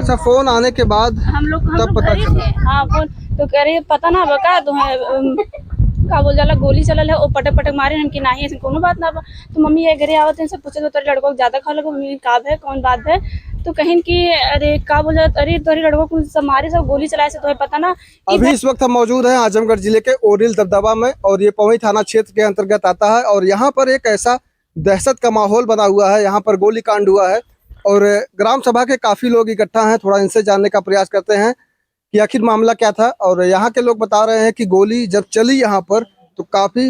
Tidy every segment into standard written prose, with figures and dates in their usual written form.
अच्छा, फोन आने के बाद हम लोग तब पता चला? हाँ फोन तो कह रही पता ना बका तो का बोल जाला गोली चलल है ओ पटक पटक मारे हम कि नहीं ऐसे कोनो बात ना बा। तो मम्मी ये घरे आवत से पूछे तो तेरे लड़कों को ज्यादा खा लगे मम्मी का है कौन बात है तो कहीं कि अरे का बोल अरे तोरे लड़कों को सब मारे सब गोली चलाए से तो पता ना। अभी इस वक्त हम मौजूद हैं आजमगढ़ जिले के ओरिल दबदबा में और ये पवई थाना क्षेत्र के अंतर्गत आता है और यहाँ पर एक ऐसा दहशत का माहौल बना हुआ है। यहाँ पर गोली कांड हुआ है और ग्राम सभा के काफी लोग इकट्ठा हैं। थोड़ा इनसे जानने का प्रयास करते हैं कि आखिर मामला क्या था। और यहाँ के लोग बता रहे हैं कि गोली जब चली यहाँ पर तो काफी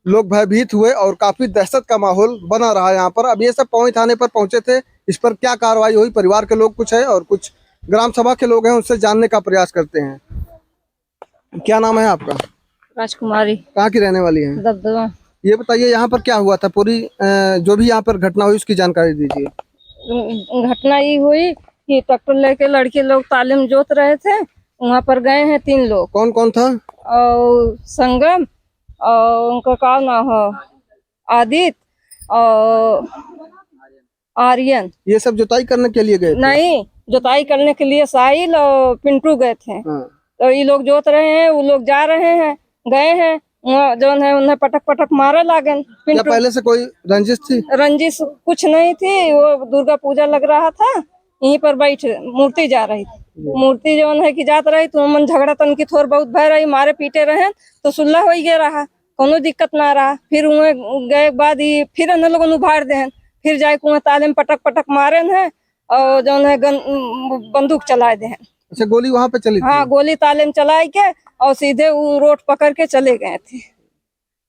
लोग भयभीत हुए और काफी दहशत का माहौल बना रहा यहाँ पर। अब ये सब पवई थाने पर पहुंचे थे, इस पर क्या कार्रवाई हुई, परिवार के लोग कुछ है और कुछ ग्राम सभा के लोग हैं, उनसे जानने का प्रयास करते हैं। क्या नाम है आपका? राजकुमारी। कहाँ की रहने वाली है? दबदबा। ये बताइए यहाँ पर क्या हुआ था, पूरी जो भी यहाँ पर घटना हुई उसकी जानकारी दीजिए। घटना ये हुई कि ट्रैक्टर लेके लड़के लोग तालीम जोत रहे थे, वहाँ पर गए हैं 3 लोग। कौन कौन था? और संगम और उनका का ना हो आदित्य और आर्यन। ये सब जुताई करने के लिए गए थे? नहीं, जुताई करने के लिए साहिल और पिंटू गए थे। हाँ। तो ये लोग जोत रहे हैं, वो लोग जा रहे हैं, गए हैं जो है उन्हें पटक पटक मारे लागन। क्या पहले से कोई रंजिश थी? रंजिश कुछ नहीं थी, वो दुर्गा पूजा लग रहा था, यहीं पर बैठ मूर्ति जा रही थी। मूर्ति जो है कि जात रही तो मन झगड़ा तन की थोड़ बहुत भय रही, मारे पीटे रहे तो सुलह हो गया रहा, कोनो दिक्कत ना रहा। फिर वहाँ गए बाद ही फिर उन लोगों उभार दे, फिर जाए कुआं ताले में पटक पटक मारे हैं और जो है बंदूक चलाए दे। अच्छा, गोली वहाँ पे चली थी? हाँ, गोली ताले में चलाए के और सीधे वो रोड पकड़ के चले गए थे।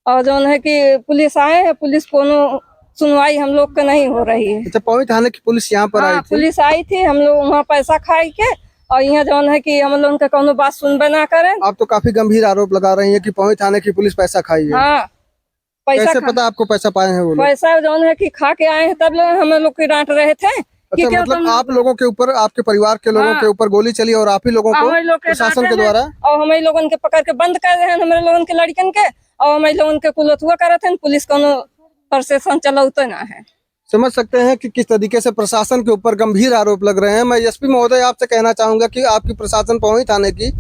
और जो है कि पुलिस आए हैं, पुलिस कोनो सुनवाई हम लोग का नहीं हो रही है। अच्छा, पवई थाने की पुलिस यहाँ पर आई थी? पुलिस आई थी, हम लोग वहाँ पैसा खाए के और यहाँ जो है कि हम लोग का कोनो बात सुनबे ना करें। आप तो काफी गंभीर आरोप लगा रही हैं कि पवई थाने की पुलिस पैसा खाई है। हाँ, पैसा कैसे पता आपको पैसा पाए हैं वो लोग? पैसा जो है कि खा के आए हैं तब लोग हम लोग की डांट रहे थे। अच्छा, मतलब आप लोगों के ऊपर, आपके परिवार के लोगों के ऊपर गोली चली और आप ही लोगों को प्रशासन के द्वारा और हमारे लोगों के पकड़ के बंद कर रहे हैं, हमारे लोगों के लड़कन के और हमारे लोगों के कुलतुआ करते हैं। पुलिस कोनो प्रशासन चलाते ना है। समझ सकते हैं कि किस तरीके से प्रशासन के ऊपर गंभीर आरोप लग रहे हैं। मैं एसपी महोदय आपसे कहना चाहूंगा कि आपकी प्रशासन पवई थाने की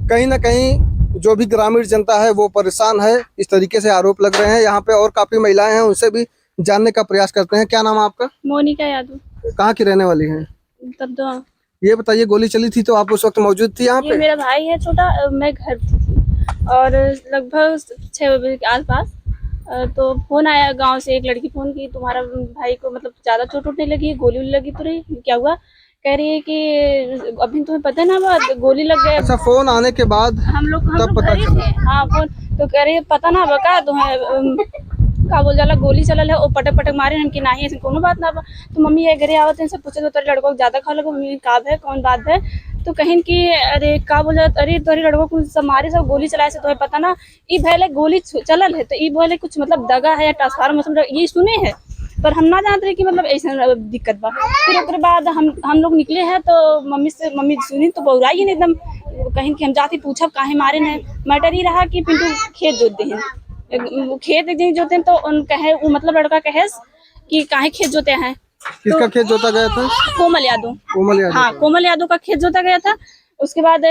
कहीं ना कहीं जो भी ग्रामीण जनता है वो परेशान है, इस तरीके से आरोप लग रहे हैं। यहाँ पे और काफी महिलाएं हैं, उनसे भी जानने का प्रयास करते हैं। क्या नाम है आपका? मोनिका यादव। कहाँ की रहने वाली हैं? दबदबा। ये बताइए, गोली चली थी तो आप उस वक्त मौजूद थी यहाँ पे? मेरा भाई है छोटा, मैं घर थी और लगभग 6 बजे के आसपास तो फोन आया गांव से, एक लड़की फोन की तुम्हारा भाई को मतलब ज्यादा चोट उठने लगी, गोली लगी तो रही, क्या हुआ? कह रही है कि अभी तुम्हें पता है ना बात, गोली लग गया। अच्छा, फोन आने के बाद हम लोग पता चला? हाँ, फोन तो कह रही है पता ना बका तुम्हें का बोल जाला गोली चलल है ओ पटक पटक मारे हम कि नहीं ऐसे कोनो बात ना बा। तो मम्मी ये घरे आवत से पूछे तो तेरे लड़कों को ज्यादा खा लगे मम्मी का है कौन बात है तो कहीं कि अरे का बोल अरे तोरे लड़कों को सब मारे सब गोली चलाए से तो पता ना ई भले गोली चलल है तो ई भले कुछ मतलब दगा है या ट्रांसफार्मर ये सुने हैं पर हम ना जानते कि मतलब ऐसा दिक्कत बा। फिर उसके बाद हम लोग निकले हैं तो मम्मी सुनी तो बौराई है एकदम, कहीं कि हम जाते पूछब काहे मारे नहीं। मैटर ही रहा कि पिंटू खेत जोत दे हैं, खेत एक दिन जोते हैं तो उन कहे वो मतलब लड़का कहे कि काहे खेत जोते हैं। किसका खेत जोता गया था? कोमल यादव। कोमल यादव? हाँ, कोमल यादव का खेत जोता गया था। उसके बाद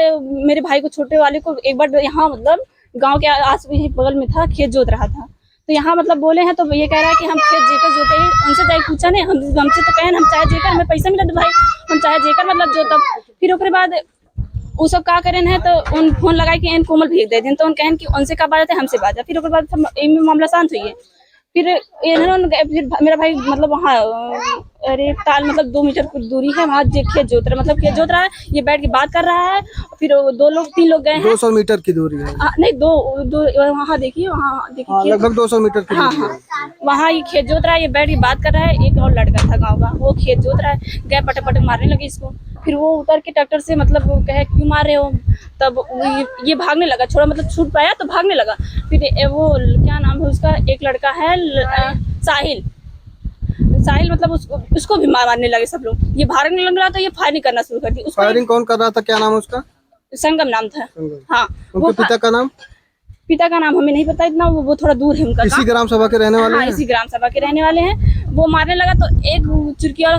मेरे भाई को छोटे वाले को एक बार यहाँ मतलब गांव के आस बगल में था, खेत जोत रहा था तो यहाँ मतलब बोले हैं तो ये कह रहा है कि हम खेत जेकर जोते हैं। उनसे जाए पूछा नहीं, हमसे तो कहें हम चाहे जेकर हमें पैसा मिला तो भाई हम चाहे जेकर मतलब जोतब। फिर उसके बाद वो सब का करें है तो उन फोन लगाए कि कोमल भेज दे दिन तो उन कहें कि उनसे का बात है हमसे बात है। फिर उसके बाद मामला शांत हुई है। फिर फिर मेरा भाई मतलब वहाँ अरे ताल मतलब 2 मीटर कुछ दूरी है, वहाँ खेत जोत रहा मतलब खेत जोत रहा है, ये बैठ के बात कर रहा है। फिर 3 लोग गए हैं। 200 मीटर की दूरी है? नहीं, दो वहाँ देखिए, वहाँ देखिए लगभग 200 मीटर की दूरी है। वहाँ ये खेत जोत रहा है, ये बैठ के बात कर रहा है। एक और लड़का था गाँव का, वो खेत जोत रहा है, गए पटक पटक मारने लगे इसको। फिर वो उतर के ट्रैक्टर से मतलब वो कहे क्यों मार रहे हो, तब ये भागने लगा, छोड़ा मतलब छूट पाया तो भागने लगा। फिर वो क्या नाम है उसका, एक लड़का है साहिल मतलब उसको भी मारने लगे सब लोग। ये भागने लग रहा तो ये फायरिंग करना शुरू कर दी। फायरिंग कौन कर रहा था, क्या नाम है उसका? संगम नाम था। हाँ, उनके पिता का नाम? पिता का नाम हमें नहीं पता इतना, वो थोड़ा दूर है उनका इसी गाँव। ग्राम सभा के रहने वाले हाँ, हैं? इसी ग्राम सभा के रहने वाले हैं। वो मारने लगा तो एक चुरकी वाला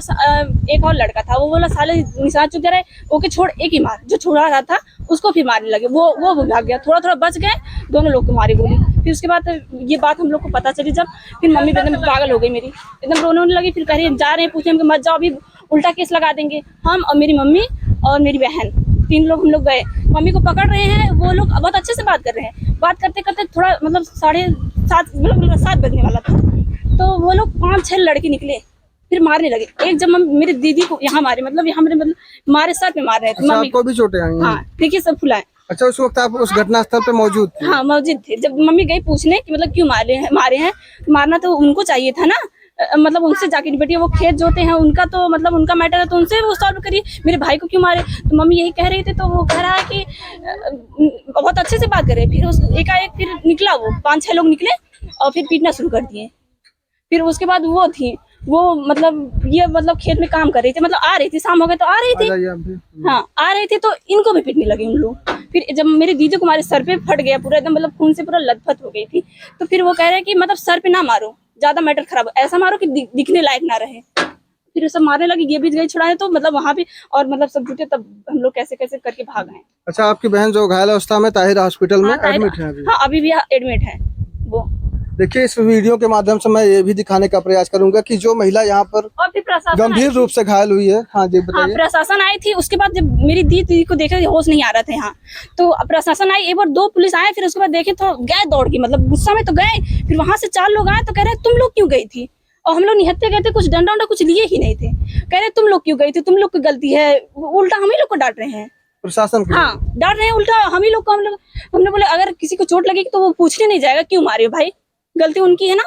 एक और लड़का था, वो बोला साले निशान चुक रहे, ओके छोड़, एक ही मार, जो छुड़ा रहा था उसको फिर मारने लगे। वो भाग गया, थोड़ा थोड़ा बच गए, दोनों लोग को मारी गोली। फिर उसके बाद ये बात हम लोग को पता चली जब, फिर मम्मी एकदम पागल हो गई मेरी, एकदम रोने लगी। फिर कह रही जा रहे हैं, पूछे हम मत जाओ, अभी उल्टा केस लगा देंगे। हम और मेरी मम्मी और मेरी बहन, 3 लोग हम लोग गए, मम्मी को पकड़ रहे हैं। वो लोग बहुत अच्छे से बात कर रहे हैं, बात करते करते थोड़ा मतलब 7:30 बजने वाला था, तो वो लोग 5-6 लड़के निकले, फिर मारने लगे। एक जब मेरी दीदी को यहाँ मारे, मतलब यहाँ मेरे मतलब मारे, सर पे मार रहे थे। अच्छा, मम्मी आपको भी चोटें आई हैं? हाँ, देखिए सब फुलाए। अच्छा, उस वक्त आप उस घटना स्थल पे मौजूद थे? हाँ, मौजूद थे। जब मम्मी गई पूछने कि मतलब क्यों मारे हैं, मारना तो उनको चाहिए था ना, मतलब उनसे जाके निपटिए, वो खेत जोते हैं, उनका तो मतलब उनका मैटर है, तो उनसे वो सॉल्व करिए, मेरे भाई को क्यों मारे। तो मम्मी यही कह रही थी, तो वो कह रहा है कि बहुत अच्छे से बात करे। फिर उस एकाएक फिर निकला, वो 5-6 लोग निकले और फिर पीटना शुरू कर दिए। फिर उसके बाद वो मतलब ये मतलब खेत में काम कर रही थी, मतलब आ रही थी, शाम हो गए तो आ रही आ थी। जाइए आप भी। हाँ, आ रही थी, तो इनको भी पीटने लगे उन लोग। फिर जब मेरी दीदी को हमारे सर पे फट गया पूरा, एकदम मतलब खून से पूरा लथपथ हो गई थी। तो फिर वो कह रहे हैं कि मतलब सर पे ना मारो, ज्यादा मैटर खराब हो, ऐसा मारो कि दिखने लायक ना रहे। फिर सब मारने लगी, ये भी गई छुड़ाने, तो मतलब वहां पे और मतलब सब जुटे, तब हम लोग कैसे कैसे करके भाग गए। अच्छा, आपकी बहन जो घायल अवस्था में ताहिर हॉस्पिटल में हाँ, एडमिट है अभी? हाँ, अभी भी एडमिट है वो। देखिए, इस वीडियो के माध्यम से मैं ये भी दिखाने का प्रयास करूंगा कि जो महिला यहाँ पर और फिर प्रशासन गंभीर रूप से घायल हुई है। हाँ जी, हाँ, बताइए। प्रशासन आई थी। उसके बाद जब मेरी दीदी को देखा, होश नहीं आ रहा था यहाँ, तो प्रशासन आई, एक बार 2 पुलिस आए, फिर उसके बाद देखे तो गए दौड़ के, मतलब गुस्सा में तो गए। फिर वहां से 4 लोग आए, तो कह रहे तुम लोग क्यों गई थी, और हम लोग निहत्ते गए थे, कुछ डंडा उंडा कुछ लिए ही नहीं थे। कह रहे तुम लोग क्यों गई थी, तुम लोग की गलती है, उल्टा हम ही लोग को डांट रहे हैं। प्रशासन के हाँ, डांट रहे हैं उल्टा हम ही लोग को। हमने बोले अगर किसी को चोट लगेगी तो वो पूछने नहीं जाएगा क्यों मारे हो भाई, गलती उनकी है ना।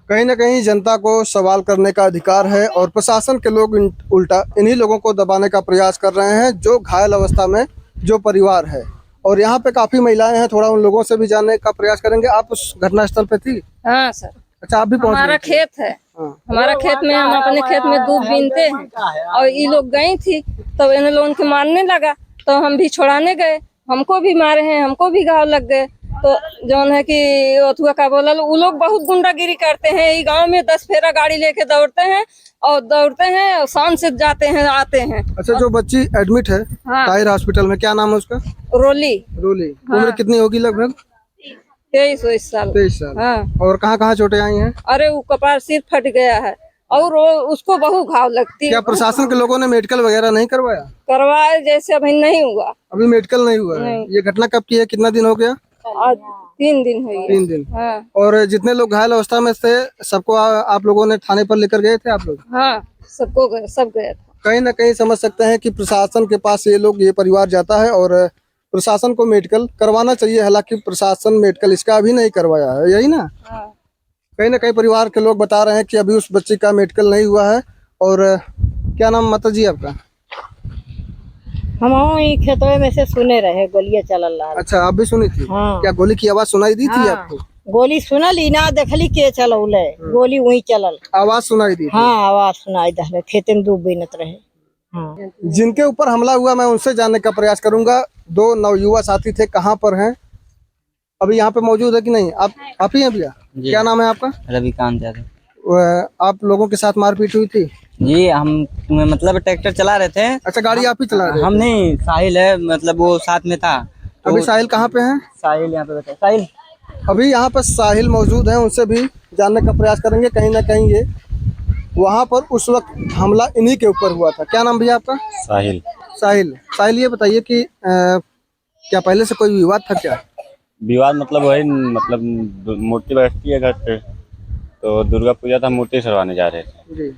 कहीं ना कहीं जनता को सवाल करने का अधिकार है और प्रशासन के लोग उल्टा इन्हीं लोगों को दबाने का प्रयास कर रहे हैं जो घायल अवस्था में जो परिवार है। और यहाँ पे काफी महिलाएं हैं, थोड़ा उन लोगों से भी जानने का प्रयास करेंगे। आप उस घटना स्थल पे थी? हाँ सर, अच्छा, आप भी पहुंच हमारा गए थे? खेत है। हाँ। हमारा खेत में हम अपने खेत में दूध बीनते हैं, और ये लोग गई थी, तब इन लोगों के मारने लगा, तो हम भी छुड़ाने गए, हमको भी मारे हैं, हमको भी घाव लग गए। तो जौन है कि अथुआ का बोला, वो लोग बहुत गुंडागिरी करते हैं। ये गांव में 10 फेरा गाड़ी लेके दौड़ते हैं और शान से जाते हैं आते हैं। अच्छा, जो बच्ची एडमिट है हाँ। ताहिर हॉस्पिटल में, क्या नाम है उसका? रोली। रोली। हाँ। उम्र कितनी होगी लगभग? 23 साल। 23 साल। हाँ। और कहाँ कहाँ चोटें आई हैं? अरे वो कपार सिर फट गया है, और उसको बहुत घाव लगती क्या है। प्रशासन के लोगों ने मेडिकल वगैरह नहीं करवाया? करवाए जैसे अभी नहीं हुआ। अभी मेडिकल नहीं हुआ है? नहीं। ये घटना कब की है, कितना दिन हो गया? आज 3 दिन हुई है। 3 दिन। हाँ और जितने लोग घायल अवस्था में थे सबको आप लोगों ने थाने पर लेकर गए थे आप लोग? हाँ, सबको गए, सब गया था। कहीं ना कहीं समझ सकते हैं कि प्रशासन के पास ये परिवार जाता है और प्रशासन को मेडिकल करवाना चाहिए। हालांकि प्रशासन मेडिकल इसका अभी नहीं करवाया है, यही ना? हाँ। कहीं ना कहीं परिवार के लोग बता रहे हैं कि अभी उस बच्ची का मेडिकल नहीं हुआ है। और क्या नाम माता जी आपका? हम वही खेतों में से सुने रहे गोलियां चलल रहा। अच्छा, आप भी सुनी थी? हाँ। क्या गोली की आवाज सुनाई दी थी हाँ। आपको? गोली सुनली ना, देखली के चलौले, गोली वही चलल। आवाज सुनाई दी थी? हाँ, आवाज सुनाई दे, खेते में डूब बिनत रहे। हाँ। जिनके ऊपर हमला हुआ मैं उनसे जानने का प्रयास करूंगा। 2 नवयुवा साथी थे, कहाँ पर हैं, अभी यहाँ पे मौजूद है कि नहीं? आप ही हैं भैया? क्या नाम है आपका? रविकांत यादव। आप लोगों के साथ मारपीट हुई थी? जी, हम मतलब ट्रैक्टर चला रहे थे। अच्छा, गाड़ी आप ही चला रहे हम थे? नहीं, साहिल है, मतलब वो साथ में था। तो अभी साहिल कहाँ पे है? साहिल यहाँ पे बैठा है। साहिल अभी यहाँ पर साहिल मौजूद है, उनसे भी जानने का प्रयास करेंगे। कहीं ना कहीं ये वहाँ पर उस वक्त हमला इन्हीं के ऊपर हुआ था। क्या नाम भैया आपका? साहिल। साहिल, ये बताइए कि क्या पहले से कोई विवाद था क्या? विवाद मतलब वही, मतलब मूर्ति बैठती है घर पे, तो दुर्गा पूजा था, मूर्ति सरवाने जा रहे थे। जी।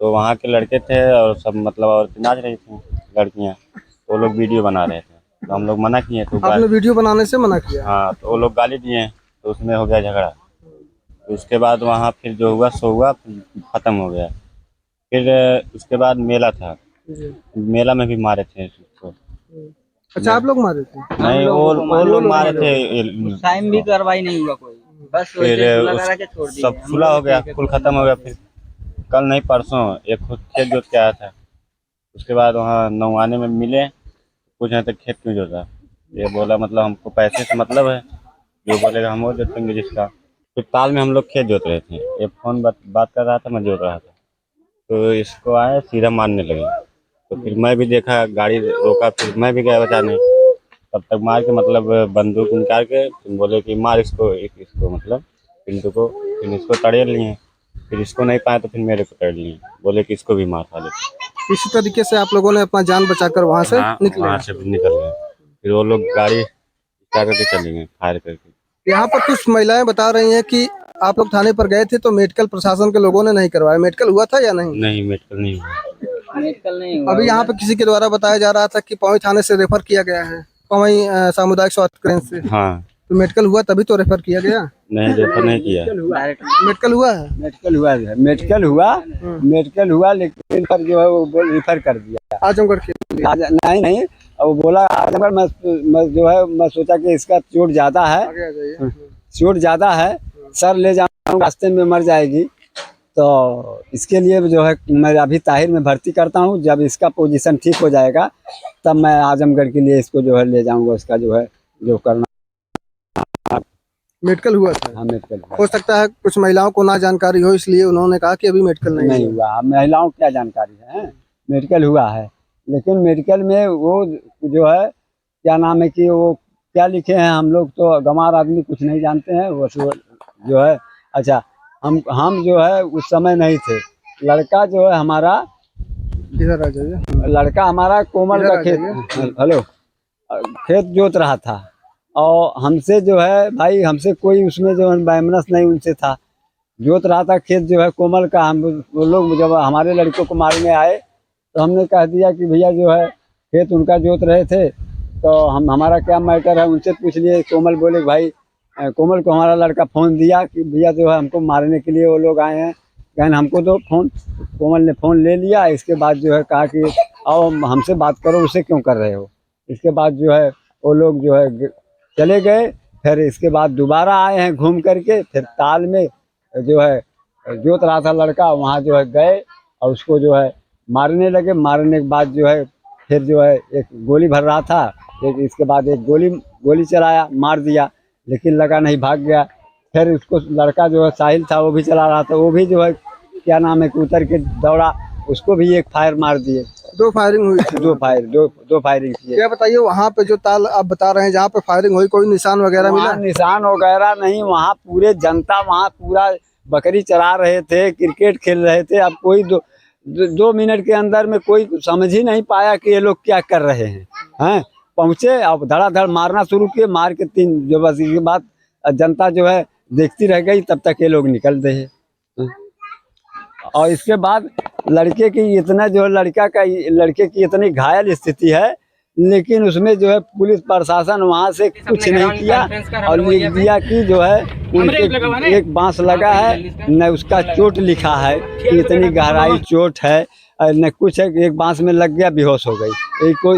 तो वहाँ के लड़के थे और सब मतलब औरतें नाच रही थी, लड़कियाँ, तो वो लोग वीडियो बना रहे थे, तो हम लोग मना किए। तो आपने वीडियो बनाने से मना किया? हाँ, तो वो लोग गाली दिए, तो उसमें हो गया झगड़ा। तो उसके बाद वहाँ फिर जो हुआ सो हुआ, ख़त्म हो गया। फिर उसके बाद मेला था, जी। मेला में भी मारे थे उसको। अच्छा, आप लोग मारे थे? नहीं, वो लोग मारे थे। टाइम भी कार्रवाई नहीं हुआ कोई, बस फिर लगा के छोड़ दिया। सब खुला हो गया, कुल खत्म हो गया। फिर कल नहीं परसों एक खुद खेत जोत के आया था, उसके बाद वहाँ नौआने में मिले, पूछे तो खेत क्यों जोता, ये बोला मतलब हमको पैसे से मतलब है, जो बोलेगा हम वो जोतेंगे जिसका। फिर ताल में हम लोग खेत जोत रहे थे, ये फोन बात कर रहा था, मैं जोत रहा था, तो इसको आया सीधा मारने लगे। तो फिर मैं भी देखा, गाड़ी रोका, फिर मैं भी गया बचाने। तब तक मार के मतलब बंदूक निकाल के फिर बोले कि मार इसको मतलब पिंटू को। फिर इसको तड़े लिए, फिर इसको नहीं पाया तो फिर मेरे को तड़ लिए, बोले कि इसको भी मार साले। इसी तरीके से आप लोगों ने अपना जान बचाकर वहां से हाँ, निकले। वहाँ से भी निकल गए। फिर वो लोग गाड़ी क्या करके चले गए फायर करके। यहाँ पर कुछ महिलाएं बता रही हैं कि आप लोग थाने पर गए थे तो मेडिकल प्रशासन के लोगों ने नहीं करवाया, मेडिकल हुआ था या नहीं? नहीं, मेडिकल नहीं हुआ। मेडिकल नहीं हुआ। अभी यहाँ पे किसी के द्वारा बताया जा रहा था कि पवई थाने से रेफर किया गया है, पवई सामुदायिक स्वास्थ्य केंद्र से। हाँ, तो मेडिकल हुआ तभी तो रेफर किया गया। नहीं रेफर नहीं किया। डायरेक्ट मेडिकल हुआ है। मेडिकल हुआ लेकिन पर जो है वो रिफर कर दिया आजमगढ़ के लिए। नहीं वो बोला आजमगढ़। मैं सोचा कि इसका चोट ज्यादा है, आगे आ जाइए। चोट ज्यादा है, सर ले जाऊँ रास्ते में मर जाएगी, तो इसके लिए जो है मैं अभी ताहिर में भर्ती करता हूँ। जब इसका पोजीशन ठीक हो जाएगा तब मैं आजमगढ़ के लिए इसको जो है ले जाऊंगा, इसका जो है जो करना। मेडिकल हुआ था। हाँ, मेडिकल हो सकता है कुछ महिलाओं को ना जानकारी हो, इसलिए उन्होंने कहा कि अभी मेडिकल नहीं हुआ। हुआ। महिलाओं को क्या जानकारी है, मेडिकल हुआ है, लेकिन मेडिकल में वो जो है क्या नाम है कि वो क्या लिखे हैं, हम लोग तो गंवार आदमी कुछ नहीं जानते हैं। वो जो है अच्छा, हम जो है उस समय नहीं थे। लड़का जो है हमारा, इधर आ जाइए। लड़का हमारा कोमल का खेत जोत रहा था, और हमसे जो है भाई, हमसे कोई उसमें जो है बैमनस नहीं उनसे था। जोत रहा था खेत जो है कोमल का। हम वो लोग जब हमारे लड़कों को मारने आए तो हमने कह दिया कि भैया जो है खेत उनका जोत रहे थे, तो हमारा क्या मैटर है, उनसे पूछ लिए। कोमल बोले भाई, कोमल को हमारा लड़का फ़ोन दिया कि भैया जो है हमको मारने के लिए वो लोग आए हैं, कहन हमको दो फ़ोन। कोमल ने फ़ोन ले लिया। इसके बाद जो है कहा कि आओ हमसे बात करो, उसे क्यों कर रहे हो। इसके बाद जो है वो लोग जो है चले गए। फिर इसके बाद दोबारा आए हैं घूम करके, फिर ताल में जो है जोत रहा था लड़का, वहाँ जो है गए और उसको जो है मारने लगे। मारने के बाद जो है फिर जो है एक गोली भर रहा था, इसके बाद एक गोली चलाया, मार दिया, लेकिन लगा नहीं, भाग गया। फिर उसको लड़का जो है साहिल था, वो भी चला रहा था, वो भी जो है क्या नाम है कि उतर के दौड़ा, उसको भी एक फायर मार दिए। दो फायरिंग हुई थी। दो फायरिंग किए। क्या बताइए, वहाँ पे जो ताल आप बता रहे हैं जहाँ पे फायरिंग हुई, कोई निशान वगैरह मिला? निशान वगैरह नहीं, वहाँ पूरे जनता, वहाँ पूरा बकरी चरा रहे थे, क्रिकेट खेल रहे थे। अब कोई दो मिनट के अंदर में कोई समझ ही नहीं पाया कि ये लोग क्या कर रहे हैं। पहुँचे, अब धड़ाधड़ मारना शुरू किए। मार के 3 जो बस इसके बाद जनता जो है देखती रह गई, तब तक ये लोग निकल गए। और इसके बाद लड़के की इतना जो लड़के की इतनी घायल स्थिति है, लेकिन उसमें जो है पुलिस प्रशासन वहाँ से कुछ नहीं किया, और लिख दिया कि जो है उनके एक बांस लगा है, न उसका चोट लिखा है कि इतनी गहराई चोट है, न कुछ है, एक बांस में लग गया, बेहोश हो गई।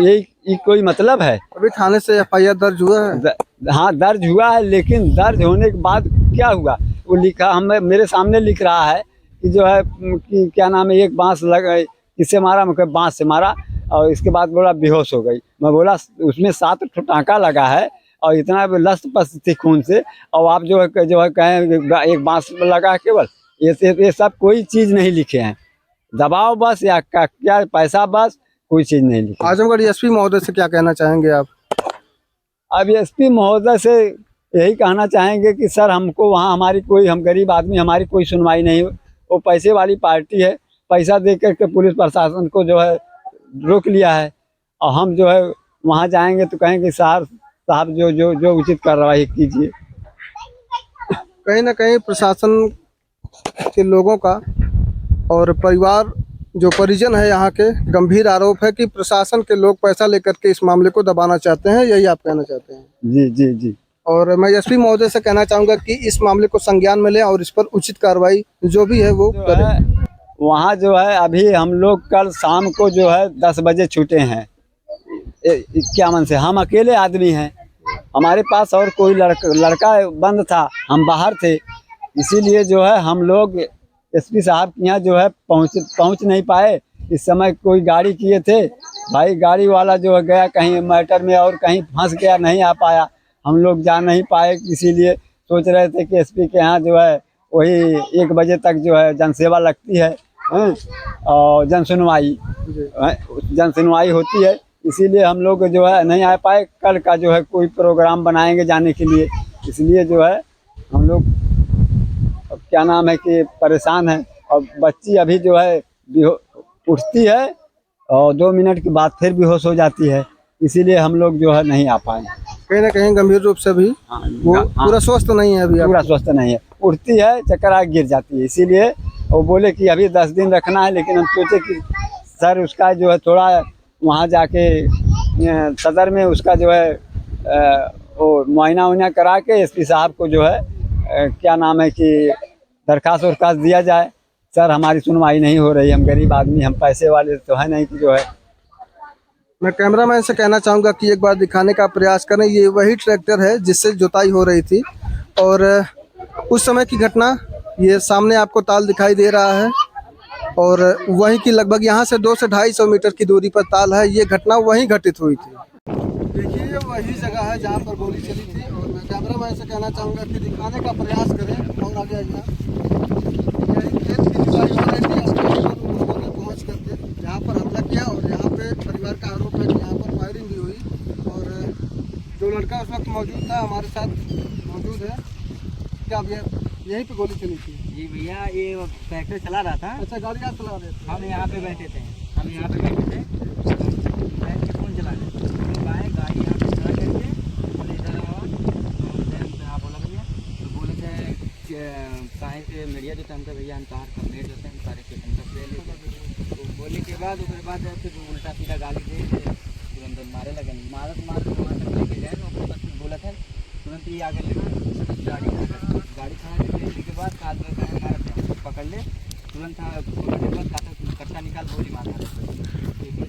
यही कोई मतलब है? अभी थाने से FIR दर्ज हुआ है? हाँ, दर्ज हुआ है, लेकिन दर्ज होने के बाद क्या हुआ, वो लिखा मेरे सामने लिख रहा है कि जो है कि क्या नाम है, एक बांस लगा, किससे मारा, मतलब बांस से मारा, और इसके बाद बोला बेहोश हो गई। मैं बोला उसमें 7 टाँका लगा है और इतना लस्त पस्त थी खून से, और आप जो है कहें एक बांस लगा केवल, ये सब कोई चीज़ नहीं लिखे हैं। दबाव बस या क्या पैसा बस, कोई चीज़ नहीं लिखी। आजमगढ़ SP महोदय से क्या कहना चाहेंगे आप? अब SP महोदय से यही कहना चाहेंगे कि सर हमको वहाँ हमारी कोई, हम गरीब आदमी, हमारी कोई सुनवाई नहीं। वो पैसे वाली पार्टी है, पैसा दे करके पुलिस प्रशासन को जो है रोक लिया है, और हम जो है वहाँ जाएंगे तो कहेंगे साहब जो उचित कार्रवाई कीजिए। कहीं ना कहीं प्रशासन के लोगों का और परिजन है यहाँ के, गंभीर आरोप है कि प्रशासन के लोग पैसा लेकर के इस मामले को दबाना चाहते हैं, यही आप कहना चाहते हैं? जी। और मैं SP महोदय से कहना चाहूँगा कि इस मामले को संज्ञान में लें और इस पर उचित कार्रवाई जो भी है वो करें। वहाँ जो है अभी हम लोग कल शाम को जो है 10 बजे छूटे हैं 51 से। हम अकेले आदमी हैं, हमारे पास और कोई लड़का बंद था, हम बाहर थे, इसीलिए जो है हम लोग SP साहब के यहाँ जो है पहुँच नहीं पाए। इस समय कोई गाड़ी किए थे, भाई गाड़ी वाला जो है गया कहीं मैटर में और कहीं फंस गया, नहीं आ पाया। हम लोग जा नहीं पाए, इसीलिए सोच रहे थे कि एसपी के यहाँ जो है वही 1 बजे तक जो है जनसेवा लगती है, और जन सुनवाई होती है, इसीलिए हम लोग जो है नहीं आ पाए। कल का जो है कोई प्रोग्राम बनाएंगे जाने के लिए, इसलिए जो है हम लोग अब क्या नाम है कि परेशान हैं। और बच्ची अभी जो है उठती है और 2 मिनट के बाद फिर बेहोश हो जाती है, इसीलिए हम लोग जो है नहीं आ पाए। कहीं ना कहीं गंभीर रूप से भी वो पूरा स्वस्थ नहीं है अभी। पूरा स्वस्थ नहीं है, उठती है चक्कर आ गिर जाती है, इसीलिए वो बोले कि अभी 10 दिन रखना है। लेकिन हम सोचे कि सर उसका जो है थोड़ा वहाँ जाके सदर में उसका जो है वो मुआयना उना करा के एसपी साहब को जो है क्या नाम है कि दरखास्त वरखास्त दिया जाए। सर हमारी सुनवाई नहीं हो रही, हम गरीब आदमी, हम पैसे वाले तो है नहीं कि जो है। मैं कैमरामैन से कहना चाहूँगा कि एक बार दिखाने का प्रयास करें। ये वही ट्रैक्टर है जिससे जुताई हो रही थी, और उस समय की घटना ये सामने आपको ताल दिखाई दे रहा है, और वहीं की लगभग यहाँ से 200 से 250 मीटर की दूरी पर ताल है। ये घटना वहीं घटित हुई थी। देखिए ये वही जगह है जहाँ पर गोली चली थी, और मैं कैमरामैन से कहना चाहूँगा कि दिखाने का प्रयास करें। और आगे आइए, खेत की जुताई हो रही थी, उन्होंने पहुँच करके यहाँ पर हमला किया, और यहाँ पे परिवार का आरोप है कि यहाँ पर फायरिंग भी हुई, और जो लड़का उस वक्त मौजूद था हमारे साथ मौजूद है। क्या भैया यहीं पे गोली चली थी? जी भैया, ये ट्रैक्टर चला रहा था। अच्छा, गाड़ी आप चला रहे थे? हम यहाँ पे बैठे थे, बैठ के फोन चला रहे थे। गाड़ी यहाँ पे खड़ा करके बोले इधर आओ, तो आप बोला भैया, तो बोले थे काहे से मीडिया जो हमका भैया हम तार कंप्लेंट होते हैं, हम सारे केस हम ले लेते। तो बोले के बाद उसके बाद फिर उल्टा सीधा गाली दे तुरंत मारे लगे। मारत वहाँ तक लेके गए, तो अपने बस में बोला था तुरंत ही आगे लेना, गाड़ी खड़ा करने के बाद काज पकड़ ले, तुरंत पकड़ने के बाद कट्टा निकाल गोली मार रहे।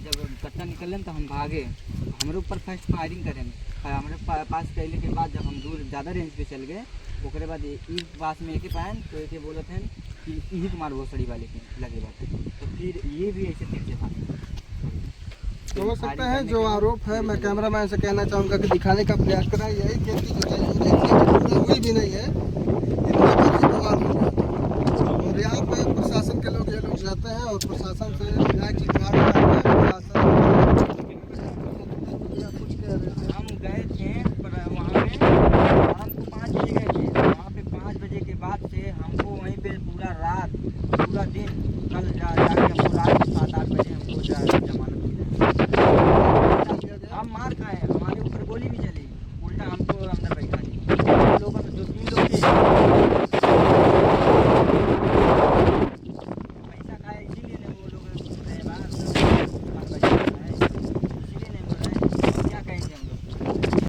जब कट्टा निकल तो हम भागे, हमारे ऊपर फर्स्ट फायरिंग करें, हमारे पास कैले के बाद जब हम दूर ज़्यादा रेंज पे चल गए, उसके बाद ई पास में एक पाएँ तो एक बोले थे कि यही तुम्हारे वो सड़ी वाले की लगे बात है, तो फिर ये भी ऐसे तीर से भागे। हो सकता है जो आरोप है, मैं कैमरामैन से कहना चाहूँगा कि दिखाने का प्रयास करा। यही खेत की जुताई हो रही थी, हुई भी नहीं है, इतने पर ही बवाल हो गया था। और यहाँ पे प्रशासन के लोग ये लोग जाते हैं, और प्रशासन से न्याय की गुहार लगाते हैं। प्रशासन